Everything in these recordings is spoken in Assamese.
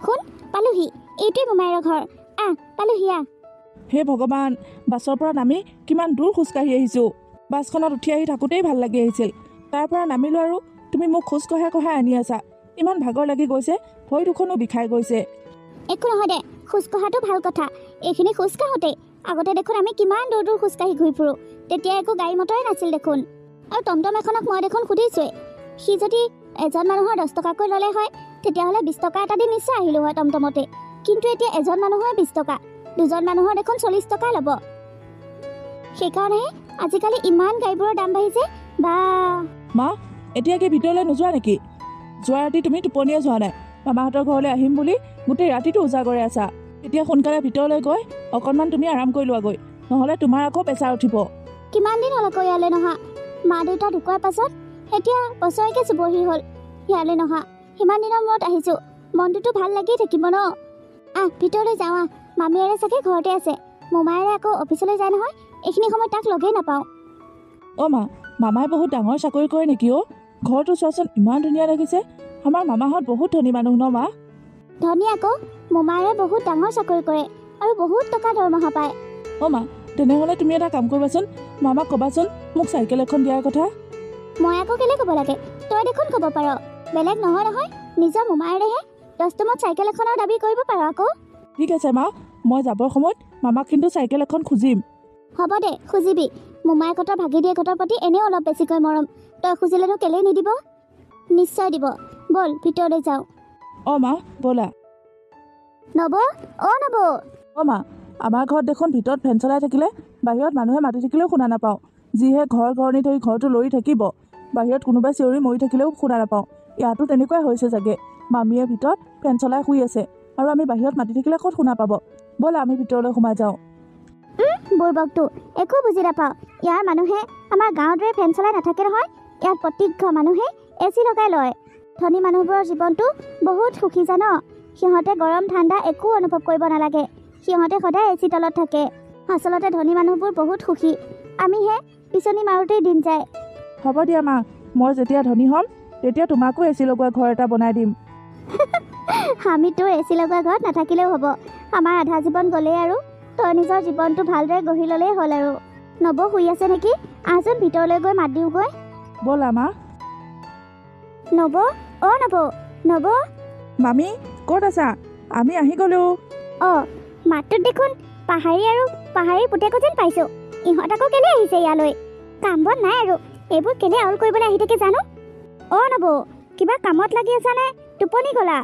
শুন পালোহি, এইটোৱে মোমাইৰৰ ঘৰ। পালোহি হে ভগৱান, বাছৰ পৰা নামি কিমান দূৰ খোজকাঢ়ি আহিছোঁ। বাছখনত উঠি আহি থাকোঁতেই ভাল লাগি আহিছিল। তাৰ পৰা নামিলোঁ আৰু তুমি মোক খোজ কঢ়াই কঢ়াই আনি আছা। ইমান ভাগৰ লাগি গৈছে, ভৰি দুখনো বিষাই গৈছে। একো নহয় দে, খোজ কঢ়াটো ভাল কথা। এইখিনি খোজ কাঢ়োঁতেই আগতে দেখোন আমি কিমান দূৰ দূৰ খোজকাঢ়ি ঘূৰি ফুৰোঁ। তেতিয়া একো গাড়ী মটৰে নাছিল দেখোন। আৰু টমটম এখনক মই দেখোন সুধিছোঁৱেই, সি যদি এজন মানুহৰ 10 টকাকৈ ল'লে হয় তেতিয়াহ'লে 20 টকা এটা দি নিশ্চয় আহিলোঁ হয় টমটমতে। কিন্তু এতিয়া এজন মানুহৰ 20 টকা, দুজন মানুহৰ দেখোন 40 টকা ল'ব। সেইকাৰণেহে আজিকালি ইমান গাড়ীবোৰৰ দাম বাঢ়িছে। মা, এতিয়া কি ভিতৰলৈ নোযোৱা নেকি? যোৱা ৰাতি তুমি টোপনিয়ে যোৱা নাই। মামাহঁতৰ ঘৰলৈ আহিম বুলি গোটেই ৰাতিটো উজাগৰে আছা। এতিয়া সোনকালে ভিতৰলৈ গৈ অকণমান তুমি আৰাম কৰি লোৱাগৈ, নহ'লে তোমাৰ আকৌ প্ৰেছাৰ উঠিব। কিমান দিন হ'ল আকৌ ইয়ালৈ নহা? মা দেউতা ঢুকোৱাৰ পাছত এতিয়া বছৰকে চুবহি হ'ল ইয়ালৈ নহা। সিমান দিনৰ মূৰত আহিছোঁ, মনটোতো ভাল লাগিয়ে থাকিব ন। ভিতৰলৈ যাওঁ মামীয়েৰে চাগে ঘৰতে আছে। মোমায়েৰে আকৌ অফিচলৈ যায় নহয়, এইখিনি সময়ত তাক লগেই নাপাওঁ। মা, মামাই বহুত ডাঙৰ চাকৰি কৰে নেকি? ঘৰটো চোৱাচোন, ইমান ধুনীয়া লাগিছে। আমাৰ মামাহঁত বহুত ধনী মানুহ ন মা? ধনী আকৌ, মোমায়েৰে বহুত ডাঙৰ চাকৰি কৰে আৰু বহুত টকা দৰমহা পায়। মা, তেনেহ'লে তুমি এটা কাম কৰিবাচোন, মামাক ক'বাচোন মোক চাইকেল এখন দিয়াৰ কথা। মই আকৌ কেলে ক'ব লাগে? তই দেখোন ক'ব পাৰ। বেলেগ নহয় নহয়, নিজৰ মোমায়েৰেহে 10 টকাত চাইকেল এখনৰ দাবী কৰিব পাৰ আকৌ। ঠিক আছে মা, মই যাবৰ সময়ত মামাক কিন্তু চাইকেল এখন খুজিম। হ'ব দে, খুজিবি। মোমায়েকহঁতৰ ভাগিনীয়েকহঁতৰ প্ৰতি এনেও অলপ বেছিকৈ মৰম। তই খুজিলেনো কেলেই নিদিব? নিশ্চয় দিব। ব'ল ভিতৰলৈ যাওঁ। মা ব'লা। নব, নব। মা, আমাৰ ঘৰত দেখোন ভিতৰত ফেন চলাই থাকিলে বাহিৰত মানুহে মাতি থাকিলেও শুনা নাপাওঁ। যিহে ঘৰণি ধৰি ঘৰটো লৰি থাকিব, বাহিৰত কোনোবাই চিঞৰি মৰি থাকিলেও শুনা নাপাওঁ। ইয়াতো তেনেকুৱাই হৈছে চাগে। মামীয়ে ভিতৰত ফেন চলাই শুই আছে আৰু আমি বাহিৰত মাতি থাকিলে ক'ত শুনা পাব। ব'লা আমি ভিতৰলৈ সোমাই যাওঁ। বুৰ্বকটো একো বুজি নাপাওঁ। ইয়াৰ মানুহে আমাৰ গাঁৱৰ দৰে ফেন চলাই নাথাকে নহয়। ইয়াত প্ৰত্যেক ঘৰ মানুহে AC লগাই লয়। ধনী মানুহবোৰৰ জীৱনটো বহুত সুখী জান। সিহঁতে গৰম ঠাণ্ডা একো অনুভৱ কৰিব নালাগে। সিহঁতে সদায় AC তলত থাকে। আচলতে ধনী মানুহবোৰ বহুত সুখী। আমিহে পিছনি মাৰোঁতেই দিন যায়। হ'ব দিয়া মা, মই যেতিয়া ধনী হ'ম তেতিয়া তোমাকো AC লগোৱা ঘৰ এটা বনাই দিম। আমিতো AC লগোৱা ঘৰত নাথাকিলেও হ'ব। আমাৰ আধা জীৱন গ'লেই আৰু। তই নিজৰ জীৱনটো ভালদৰে গঢ়ি ল'লেই হ'ল আৰু। নব শুই আছে নেকি? আহচোন ভিতৰলৈ গৈ মাত দিওঁগৈ। ব'লা মা। নব, নব, নব। মামী ক'ত আছা? আমি আহি গ'লোঁ। মাতটোত দেখোন পাহাৰী আৰু পাহাৰীৰ পুতেকো যেন পাইছোঁ। ইহঁত আকৌ কেলে আহিছে ইয়ালৈ? কাম বন নাই আৰু এইবোৰ কেলে আউল কৰিবলৈ আহি থাকে জানো? নব, কিবা কামত লাগি আছা নে টোপনি গ'লা?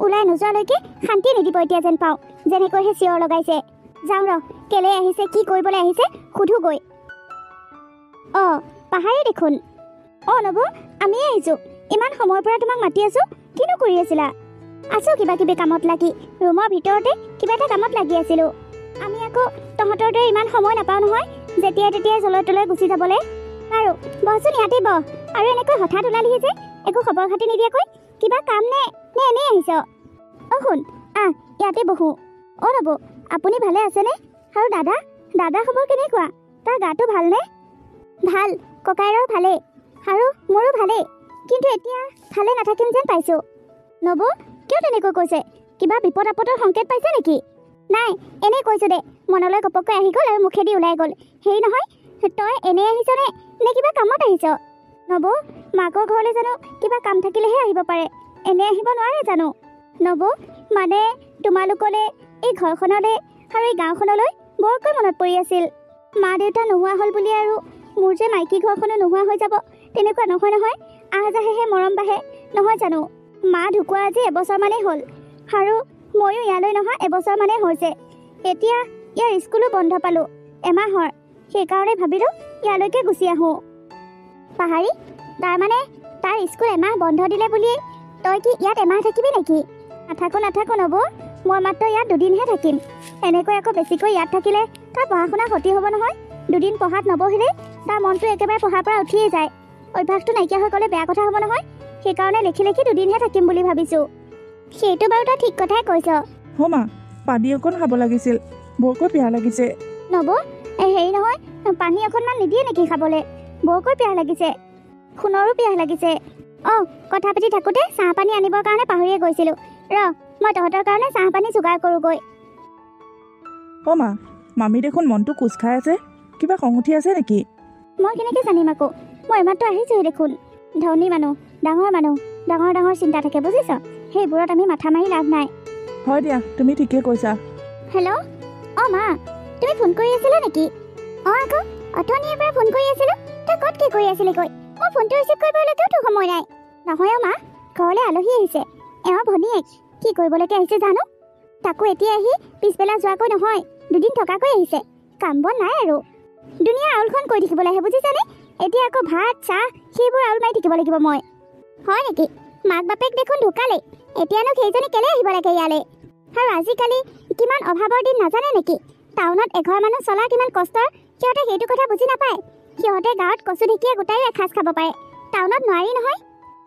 ওলাই নোযোৱালৈকে শান্তি নিদিব এতিয়া যেন পাওঁ। যেনেকৈহে চিঞৰ লগাইছে। যাওঁ ৰ, কেলে আহিছে, কি কৰিবলৈ আহিছে সুধোগৈ। পাহাৰী দেখোন। নব, আমিয়ে আহিছোঁ। ইমান সময়ৰ পৰা তোমাক মাতি আছোঁ। কিনো কৰি আছিলা? আছোঁ কিবা কিবি কামত লাগি। ৰুমৰ ভিতৰতে কিবা এটা কামত লাগি আছিলোঁ। আমি আকৌ তহঁতৰ দৰে ইমান সময় নাপাওঁ নহয়, যেতিয়াই তেতিয়াই জলৈ তলৈ গুচি যাবলৈ। বাৰু বহচোন, ইয়াতেই বহ। আৰু এনেকৈ হঠাৎ ওলালিহি যে, একো খবৰ খাতি নিদিয়াকৈ। কিবা কাম নে এনেই আহিছ? শুন, ইয়াতে বহোঁ। নব, আপুনি ভালে আছেনে? আৰু দাদা খবৰ কেনেকুৱা? তাৰ গাটো ভালনে? ভাল, ককাইৰৰ ভালেই আৰু মোৰো ভালেই। কিন্তু এতিয়া ভালে নাথাকিম যেন পাইছোঁ। নব, কিয় তেনেকৈ কৈছে? কিবা বিপদ আপদৰ সংকেত পাইছে নেকি? নাই, এনেই কৈছোঁ দে। মনলৈ ঘপককৈ আহি গ'ল আৰু মুখেদি ওলাই গ'ল। হেৰি নহয়, তই এনেই আহিছনে নে কিবা কামত আহিছ? নব, মাকৰ ঘৰলৈ জানো কিবা কাম থাকিলেহে আহিব পাৰে, এনেই আহিব নোৱাৰে জানো? নব, মানে তোমালোকলৈ, এই ঘৰখনলৈ আৰু এই গাঁওখনলৈ বৰকৈ মনত পৰি আছিল। মা দেউতা নোহোৱা হ'ল বুলি আৰু মোৰ যে মাইকী ঘৰখনো নোহোৱা হৈ যাব তেনেকুৱা নহয় নহয়। আহযাহেহে মৰম বাঢ়ে নহয় জানো? মা ঢুকুৱা আজি এবছৰমানেই হ'ল আৰু ময়ো ইয়ালৈ নহা এবছৰমানেই হৈছে। এতিয়া ইয়াৰ স্কুলো বন্ধ পালোঁ এমাহৰ। সেইকাৰণে ভাবিলোঁ ইয়ালৈকে গুচি আহোঁ। পাহাৰী, তাৰমানে তাৰ স্কুল এমাহ বন্ধ দিলে বুলিয়েই তই কি ইয়াত এমাহ থাকিবি নেকি? নাথাকোঁ নব, মই মাত্ৰ ইয়াত 2 দিনহে থাকিম। এনেকৈ আকৌ বেছিকৈ ইয়াত থাকিলে তাৰ পঢ়া শুনা ক্ষতি হ'ব নহয়। 2 দিন পঢ়াত নবহিলেই তাৰ মনটো একেবাৰে পঢ়াৰ পৰা উঠিয়ে যায়। অভ্যাসটো নাইকিয়া হৈ গ'লে বেয়া কথা হ'ব নহয়। সেইকাৰণে লিখি 2 দিনহে থাকিম বুলি ভাবিছোঁ। সেইটো বাৰু তই ঠিক কথাই কৈছ। মা, পানী অকণ খাব লাগিছিল, বৰকৈ পিয়াহ লাগিছে। নব, হেৰি নহয়, পানী অকণমান নিদিয়ে নেকি খাবলৈ? বৰকৈ পিয়াহ লাগিছে। সোণৰো পিয়াহ লাগিছে। কথা পাতি থাকোঁতে চাহ পানী আনিবৰ কাৰণে পাহৰিয়ে গৈছিলোঁ। ৰ মই তহঁতৰ কাৰণে চাহ পানী যোগাৰ কৰোঁগৈ। অ' মা, মামী দেখোন মনটো কোচ খাই আছে, কিবা খং উঠি আছে নেকি? মই কেনেকৈ জানিম আকৌ, মই এইমাত্ৰ আহিছোঁহে দেখোন। ধনী মানুহ, ডাঙৰ ডাঙৰ চিন্তা থাকে বুজিছ, সেইবোৰত আমি মাথা মাৰি লাভ নাই। হয় দিয়া, তুমি ঠিকেই কৈছা। হেল্ল', অঁ মা, তুমি ফোন কৰি আছিলা নেকি? অঁ আকৌ, অথনিৰ পৰা ফোন কৰি আছিলোঁ। তই ক'ত কি কৰি আছিলি কৈ? মই ফোনটো ৰিচিভ কৰিবলৈকেও তোৰ সময় নাই। নহয় অ' মা, ঘৰলৈ আলহী আহিছে, এওঁ ভনীয়েক। কি কৰিবলৈকে আহিছে জানো? তাকো এতিয়া আহি পিছবেলা যোৱাকৈ নহয়, দুদিন থকাকৈ আহিছে। কাম বন নাই আৰু, দুনিয়াৰ আউলখন কৰি থাকিবলৈ আহে বুজিছানে? এতিয়া আকৌ ভাত চাহ সেইবোৰ আউল মাৰি থাকিব লাগিব মই। হয় নেকি? মাক বাপেক দেখোন ঢুকালেই, এতিয়ানো সেইজনী কেলে আহিব লাগে ইয়ালৈ? আৰু আজিকালি কিমান অভাৱৰ দিন নাজানে নেকি? টাউনত এঘৰ মানুহ চলা কিমান কষ্টৰ, সিহঁতে সেইটো কথা বুজি নাপায়। সিহঁতে গাঁৱত কচু ঢেঁকীয়া গোটাইও এসাঁজ খাব পাৰে, টাউনত নোৱাৰি নহয়।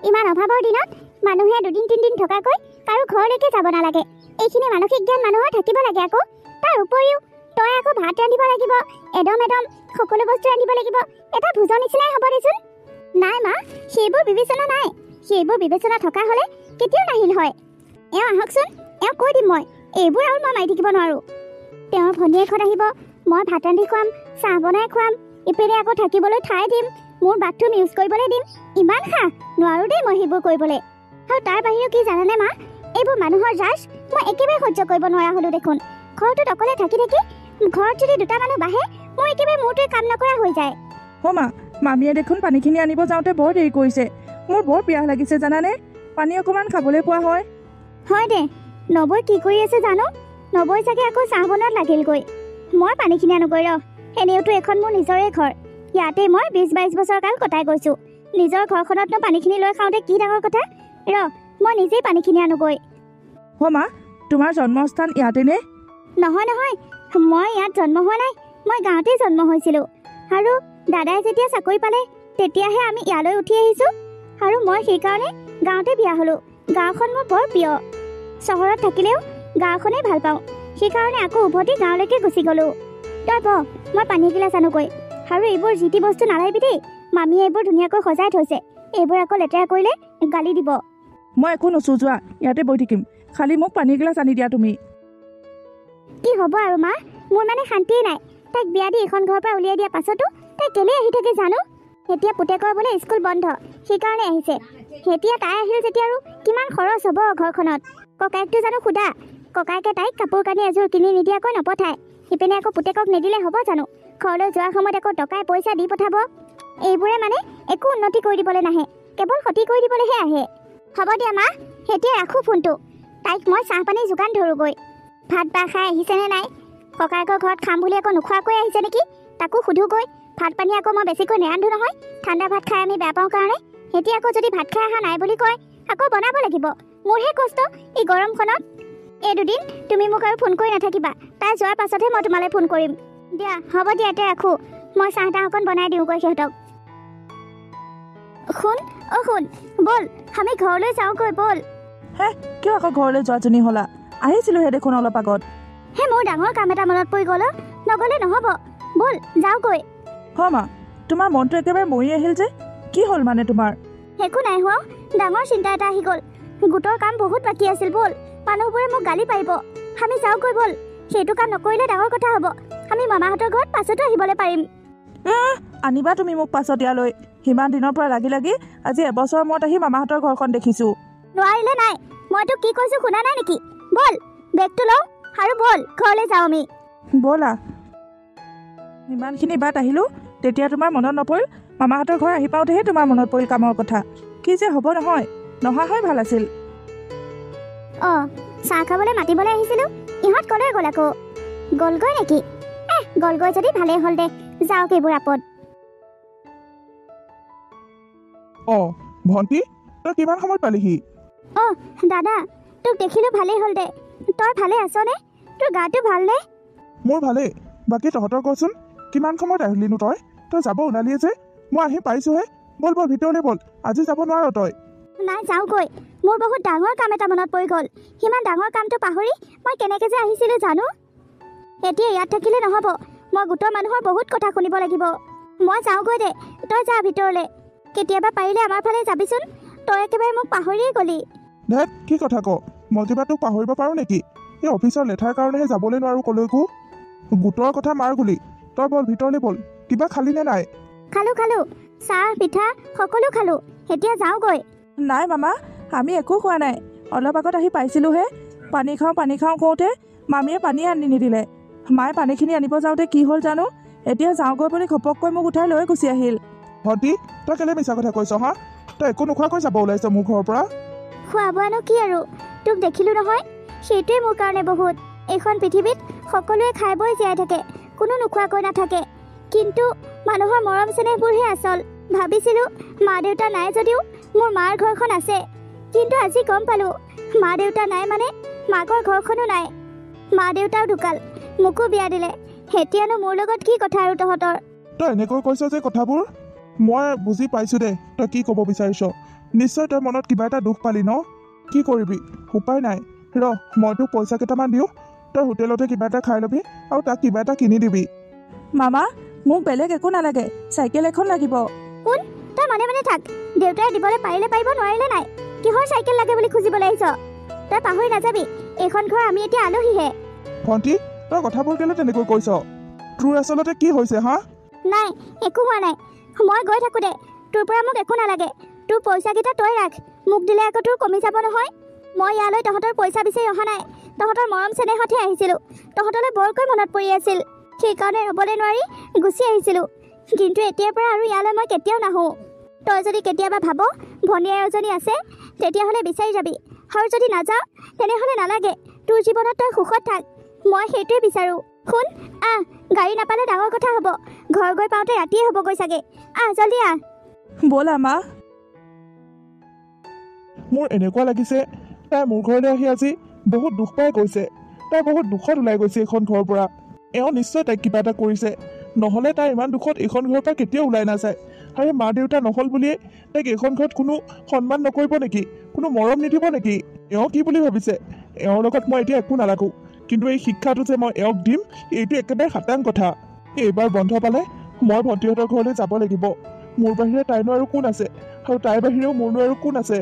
ইমান অভাৱৰ দিনত মানুহে দুদিন তিনিদিন থকাকৈ কাৰো ঘৰলৈকে যাব নালাগে। এইখিনি মানসিক জ্ঞান মানুহৰ থাকিব লাগে আকৌ। তাৰ উপৰিও তই আকৌ ভাত ৰান্ধিব লাগিব, এদম সকলো বস্তু ৰান্ধিব লাগিব। এটা ভোজৰ নিচিনাই হ'ব দেচোন। নাই মা, সেইবোৰ বিবেচনা নাই। সেইবোৰ বিবেচনা থকা হ'লে কেতিয়াও নাহিল হয়। এওঁ আহকচোন, এওঁ কৈ দিম মই, এইবোৰ আৰু মই মাৰি থাকিব নোৱাৰোঁ। তেওঁৰ ভনীয়েকহঁত আহিব, মই ভাত ৰান্ধি খুৱাম, চাহ বনাই খুৱাম, ইপিনে আকৌ থাকিবলৈ ঠাই দিম, মোৰ বাথৰুম ইউজ কৰিবলৈ দিম। ইমান নোৱাৰোঁ দেই মই সেইবোৰ কৰিবলৈ। আৰু তাৰ বাহিৰেও কি জানানে মা, এইবোৰ মানুহৰ জাজ মই একেবাৰে সহ্য কৰিব নোৱাৰা হ'লোঁ দেখোন। ঘৰটোত অকলে থাকি ঘৰত যদি দুটা মানুহ বাঢ়ে, মোৰ একেবাৰে মূৰটোৱে কাম নকৰা হৈ যায়। অ' মা, মামীয়ে দেখোন পানীখিনি আনিব যাওঁতে বৰ দেৰি কৰিছে। মোৰ বৰ পিয়াহ লাগিছে জানানে, পানী অকণমান খাবলৈ পোৱা হয়। হয় দে, নবৈ কি কৰি আছে জানো? নবৈ চাগে আকৌ চাহ বনোৱাত লাগিলগৈ। মই পানীখিনি আনোগৈ ৰ। এনেওতো এখন মোৰ নিজৰে ঘৰ, ইয়াতেই মই 20-22 বছৰ কাল কটাই গৈছোঁ। নিজৰ ঘৰখনতনো পানীখিনি লৈ খাওঁতে কি ডাঙৰ কথা। ৰ, মই নিজেই পানীখিনি আনোগৈ। অ' মা, তোমাৰ জন্মস্থান ইয়াতে নে? নহয়, মই ইয়াত জন্ম হোৱা নাই, মই গাঁৱতেই জন্ম হৈছিলোঁ। আৰু দাদাই যেতিয়া চাকৰি পালে তেতিয়াহে আমি ইয়ালৈ উঠি আহিছোঁ। আৰু মই সেইকাৰণে গাঁৱতে বিয়া হ'লোঁ। গাঁওখন মোৰ বৰ প্ৰিয়। চহৰত থাকিলেও গাঁওখনেই ভাল পাওঁ, সেইকাৰণে আকৌ উভতি গাঁৱলৈকে গুচি গ'লোঁ। তই মই পানী গিলাচ আনোগৈ। আৰু এইবোৰ যি টি বস্তু নালাগিবি দেই, মামীয়ে এইবোৰ ধুনীয়াকৈ সজাই থৈছে। এইবোৰ আকৌ লেতেৰা কৰিলে গালি দিব। মই একো নচোঁ, যোৱা, ইয়াতে বহি থাকিম। খালি মোক পানী গিলাচ আনি দিয়া তুমি। কি হ'ব আৰু মা, মোৰ মানে শান্তিয়ে নাই। তাইক বিয়া দি এখন ঘৰৰ পৰা উলিয়াই দিয়াৰ পাছতো তাই কেলেই আহি থাকে জানো? এতিয়া পুতেকৰ বোলে স্কুল বন্ধ, সেইকাৰণে আহিছে। এতিয়া তাই আহিল যেতিয়া আৰু কিমান খৰচ হ'ব ঘৰখনত। ককায়েকটো জানো সোধা, ককায়েকে তাইক কাপোৰ কানি এযোৰ কিনি নিদিয়াকৈ নপঠায়। সিপিনে আকৌ পুতেকক নিদিলে হ'ব জানো? ঘৰলৈ যোৱাৰ সময়ত আকৌ টকাই পইচা দি পঠাব। এইবোৰে মানে একো উন্নতি কৰি দিবলৈ নাহে, কেৱল ক্ষতি কৰি দিবলৈহে আহে। হ'ব দিয়া মা, এতিয়া ৰাখোঁ ফোনটো। তাইক মই চাহ পানী যোগান ধৰোঁগৈ। ভাত বা খাই আহিছেনে নাই? ককায়েকৰ ঘৰত খাম বুলি আকৌ নোখোৱাকৈ আহিছে নেকি? তাকো সোধোগৈ। ভাত পানী আকৌ মই বেছিকৈ নেৰান্ধো নহয়, ঠাণ্ডা ভাত খাই আমি বেয়া পাওঁ কাৰণে। এতিয়া আকৌ যদি ভাত খাই অহা নাই বুলি কয়, আকৌ বনাব লাগিব। মোৰহে কষ্ট এই গৰমখনত। এই দুদিন তুমি মোক আৰু ফোন কৰি নাথাকিবা, তাই যোৱাৰ পাছতহে মই তোমালৈ ফোন কৰিম। দিয়া হ'ব দিয়া, এতিয়া ৰাখোঁ। মই চাহ তাহ অকণ বনাই দিওঁগৈ সিহঁতক। শুন ব'ল আমি ঘৰলৈ যাওঁগৈ, ব'ল। হে, কিয় আকৌ ঘৰলৈ যোৱাজনী হ'লা? আহিছিলোঁহে দেখোন অলপ আগত। হে, মোৰ ডাঙৰ কাম এটা মনত পৰি গ'ল। নগ'লে নহ'ব, ব'ল যাওঁগৈ। হয় মা, তোমাৰ মনটো একেবাৰে মৰি আহিল যে, কি হ'ল মানে তোমাৰ? একো নাই হোৱা, ডাঙৰ চিন্তা এটা আহি গ'ল। গোটৰ কাম বহুত বাকী আছিল, ব'ল। মানুহবোৰে মোক গালি পাৰিব। আমি যাওঁগৈ ব'ল। সেইটো কাম নকৰিলে ডাঙৰ কথা হ'ব। আমি মামাহঁতৰ ঘৰত পাছতো আহিবলৈ পাৰিম। আনিবা তুমি মোক পাছত ইয়ালৈ। সিমান দিনৰ পৰা লাগি আজি এবছৰৰ মূৰত আহি মামাহঁতৰ ঘৰখন দেখিছোঁ। নোৱাৰিলে নাই, মই তোক কি কৈছোঁ শুনা নাই নেকি? ব'ল, বেগটো লওঁ আৰু ব'ল ঘৰলৈ যাওঁ আমি। ব'লা। ইমানখিনি বাট আহিলোঁ, তেতিয়া তোমাৰ মনত নপৰিল? মামাহঁতৰ ঘৰ আহি পাওঁতেহে তোমাৰ মনত পৰিল কামৰ কথা। কি যে হ'ব নহয়, নহা হয় ভাল আছিল। অঁ, চাহ খাবলৈ মাতিবলৈ আহিছিলোঁ, ইহঁত ক'লৈ গ'ল আকৌ? গ'লগৈ নেকি? গ'লগৈ যদি ভালেই হ'ল দে, যাওক এইবোৰ আপদ। অঁ, ভণ্টি, তই কিমান সময়ত পালিহি? অঁ দাদা, তোক দেখিলোঁ ভালেই হ'ল দে। তই ভালে আছনে? তোৰ গাটো ভালনে? মোৰ ভালেই। বাকী তহঁতৰ কচোন, কিমান সময়ত আহিলিনো তই? তই যাব ওলালিয়ে যে, মই আহি পাইছোঁহে। ব'ল ভিতৰলৈ ব'ল, আজি যাব নোৱাৰ তই। নাই, যাওঁগৈ। মোৰ বহুত ডাঙৰ কাম এটা মনত পৰি গ'ল। সিমান ডাঙৰ কামটো পাহৰি মই কেনেকৈ যে আহিছিলোঁ জানো? এতিয়া ইয়াত থাকিলে নহ'ব, মই গোটৰ মানুহৰ বহুত কথা শুনিব লাগিব। মই যাওঁগৈ দে, তই যা ভিতৰলৈ। কেতিয়াবা পাৰিলে আমাৰ ফালে যাবিচোন, তই একেবাৰে মোক পাহৰিয়ে গ'লি। ধেত, কি কথা ক? মই কিবা তোক পাহৰিব পাৰোঁ নেকি? এই অফিচৰ লেঠাৰ কাৰণেহে যাবলৈ নোৱাৰোঁ কলৈকো। গোটৰ কথা মাৰ গুলি, তই বল ভিতৰলৈ বল। কিবা খালি নে নাই? খালো চাহ পিঠা সকলো খালো। এতিয়া যাওঁগৈ। নাই মামা, আমি একো খোৱা নাই। অলপ আগত আহি পাইছিলোঁহে। পানী খাওঁ কওঁতে মামীয়ে পানী আনি নিদিলে। মায়ে পানীখিনি আনিব যাওঁতে কি হ'ল জানো, এতিয়া যাওঁগৈ বুলি ঘপককৈ মোক উঠাই লৈ গুচি আহিল। ভণ্টি, তই কেলে মিছা কথা কৈছ হা? তই একো নোখোৱাকৈ যাব ওলাইছ মোৰ ঘৰৰ পৰা? খোৱা বোৱানো কি আৰু, তোক দেখিলোঁ নহয়, সেইটোৱে মোৰ কাৰণে বহুত। এইখন পৃথিৱীত সকলোৱে খাই বৈ জীয়াই থাকে, কোনো নোখোৱাকৈ নাথাকে। কিন্তু মানুহৰ মৰম চেনেহবোৰহে আচল। ভাবিছিলোঁ মা দেউতা নাই যদিও মোৰ মাৰ ঘৰখন আছে, কিন্তু আজি গম পালোঁ মা দেউতা নাই মানে মাকৰ ঘৰখনো নাই। মা দেউতাও ঢুকাল, মোকো বিয়া দিলে। এতিয়ানো মোৰ লগত কি কথা আৰু তহঁতৰ? তই এনেকৈ কৈছ যে কথাবোৰ মই বুজি পাইছোঁ দে, তই কি ক'ব বিচাৰিছ। নিশ্চয় তই মনত কিবা এটা দুখ পালি ন? কি কৰিবি, উপায় নাই। মই তোক পইচা কেইটামান দিওঁ, তই হোটেলতে কিবা এটা খাই ল'বি আৰু তাক কিবা এটা কিনি দিবি। মামা, মোক বেলেগ একো নালাগে, চাইকেল এখন লাগিব। কোন? তই মনে মনে থাক। দেউতাই দিবলৈ পাৰিলে পাৰিব, নোৱাৰিলে নাই। কিহৰ চাইকেল লাগে বুলি খুজিবলৈ আহিছ? তই পাহৰি নাযাবি, এইখন ঘৰ আমি এতিয়া আলহীহে। ভণ্টি, তই কথাবোৰ কেলে তেনেকৈ কৈছ? তোৰ আচলতে কি হৈছে হা? নাই, একো হোৱা নাই। মই গৈ থাকোঁ দে, তোৰ পৰা মোক একো নালাগে। তোৰ পইচাকেইটা তই ৰাখ, মোক দিলে আকৌ তোৰ কমি যাব নহয়। মই ইয়ালৈ তহঁতৰ পইচা বিচাৰি অহা নাই, তহঁতৰ মৰম চেনেহতহে আহিছিলোঁ। তহঁতলৈ বৰকৈ মনত পৰি আছিল, সেইকাৰণে ৰ'বলৈ নোৱাৰি গুচি আহিছিলোঁ। কিন্তু এতিয়াৰ পৰা আৰু ইয়ালৈ মই কেতিয়াও নাহোঁ। তই যদি কেতিয়াবা ভাব ভনীয়ে এজনী আছে, তেতিয়াহ'লে বিচাৰি যাবি, আৰু যদি নাযাওঁ তেনেহ'লে নালাগে। তোৰ জীৱনত তই সুখত থাক, মই সেইটোৱে বিচাৰোঁ। শুন, গাড়ী নাপালে ডাঙৰ কথা হ'ব। ঘৰ গৈ পাওঁতে ৰাতিয়ে হ'বগৈ চাগে। জল্দি ব'লা মা। মোৰ এনেকুৱা লাগিছে তাই মোৰ ঘৰলৈ আহি আজি বহুত দুখ পাই গৈছে। তাই বহুত দুখত ওলাই গৈছে এইখন ঘৰৰ পৰা। এওঁ নিশ্চয় তাইক কিবা এটা কৰিছে, নহ'লে তাই ইমান দুখত এইখন ঘৰৰ পৰা কেতিয়াও ওলাই নাযায়। আৰু মা দেউতা নহ'ল বুলিয়ে তাইক এইখন ঘৰত কোনো সন্মান নকৰিব নেকি, কোনো মৰম নিদিব নেকি? এওঁ কি বুলি ভাবিছে? এওঁৰ লগত মই এতিয়া একো নালাগো, কিন্তু এই শিক্ষাটো যে মই এওঁক দিম, এইটো একেবাৰে খাটাং কথা। এইবাৰ বন্ধ পালে মই ভণ্টিহঁতৰ ঘৰলৈ যাব লাগিব। মোৰ বাহিৰে তাইনো আৰু কোন আছে, আৰু তাইৰ বাহিৰেও মোৰনো আৰু কোন আছে?